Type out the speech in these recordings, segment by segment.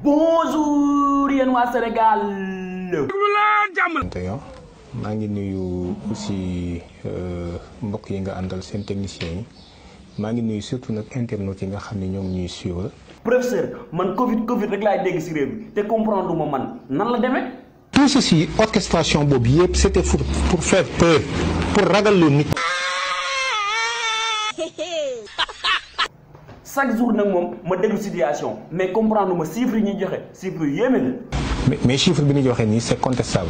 Bonjour yéen waa Sénégal. maa ngi nuyu aussi mbokk yi nga àndal seen techniciens yi maa ngi nuyu surtout nag internautes yi nga xam ne ñoom ñuy suivre. Professeur man Covid rek laay dégg ci réew mi te comprendre ma man nan la demee. tout ceci orchestration boobu yëpp c'était pour faire peur pour ragal lu nit. chaque jour nag moom ma déglu situation mais comprendre ma chiffres yi ñuy joxe chiffres yu yéeme la. mais chiffre bi ñu joxe nii c'est contestable.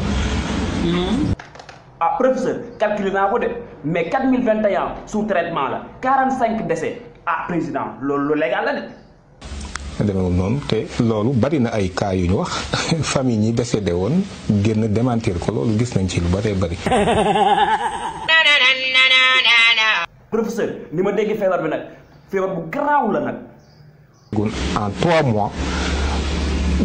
Ah professeur calculé naa ko de mais 4021 sous traitement la 45 décès ah président loolu lu légal la de. demeewul noonu te loolu bari na ay cas yu ñu wax famille ñi décédé woon génn démentir ko loolu gis nañ ci lu bëree bëri. professeur ni ma dégg feebar bi nag feebar bu garaaw la nag. en 3 mois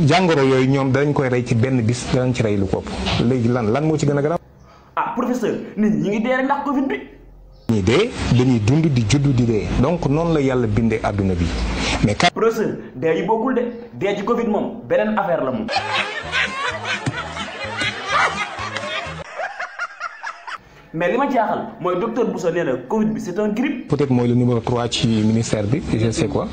jàngoro yooyu ñoom danañ koy rey ci benn bis danañ ci rey lu ko ëpp léegi lan moo ci gën a garaaw. ah professeur nit ñi ngi dee rek ndax Covid bi. ñi dee dañuy dund di juddu di dee donc noonu la yàlla bindee àdduna bi mais. professeur dee yi bokkul de dee ci Covid moom beneen affaire la moom. mais li ma jaaxal mooy docteur Bousso nee na Covid bi c'est un grippe. peut-être mooy le numéro 3 ci ministère bi je sais quoi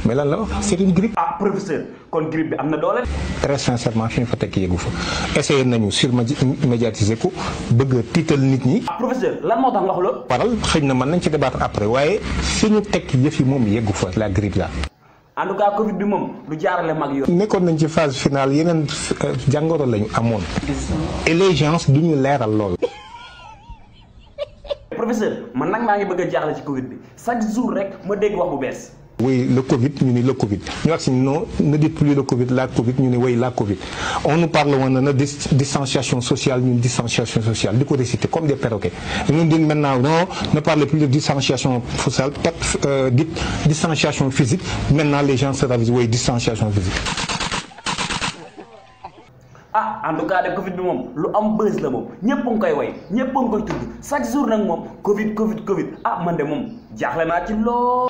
mais lan la wax c'est une grippe. ah professeur kon grippe bi am na doole. très sincèrement fi ñu fa tekk yeggu fa essayé nañu surmédiatiser ko bëgg a tiital nit ñi. ah professeur lan moo tax nga wax loolu. waral xëy na mën nañ ci débattre après waaye fi ñu tekk yëf yi moom yeggu fa la grippe la. en tout cas Covid bi moom lu jaarale mag yoon. nekkoon nañ ci phase finale yeneen jàngoro lañu amoon. et les gens duñu leeral lool. professeur man nag maa ngi bëgg a jaaxle ci Covid bi chaque jour rek ma dégg wax bu bees. oui le Covid ñu ni le Covid ñu wax si non ne dites plus le Covid la Covid ñu ni oui la Covid on nous parle woon na distanciation sociale ñun distanciation sociale di ko réciter comme des perroquets ñun di maintenant non ne parlez plus de distanciation sociale dites distanciation physique maintenant les gens se ravisent oui distanciation physique. ah en tout cas de Covid bi moom lu am buzz la moom ñëpp a ngi koy way ñëpp a ngi koy tudd chaque jour nag moom Covid ah man de moom jaaxle naa ci lool.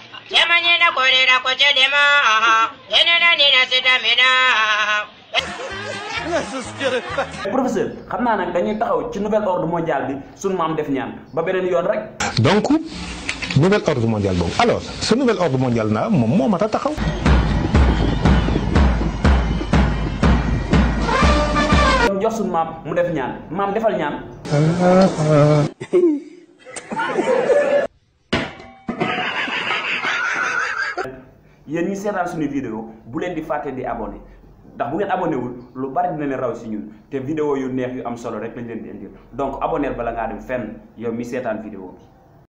professeur xam naa nag dañuy taxaw ci nouvel ordre mondial bi sunu maam def ñaan ba beneen yoon rek. donc nouvel ordre mondial boobu alors ce nouvel ordre mondial na moom moo mat a taxaw. jox suñu maam mu def ñaan maam defal ñaan. yéen ñi seetaan suñu vidéo bu leen di fàtte di abonné ndax bu ngeen abonné wul lu bari dina leen raw si ñun te vidéo yu neex yu am solo rek lañ leen di indil donc abonné bala ngaa dem fenn yow mi seetaan vidéo bi.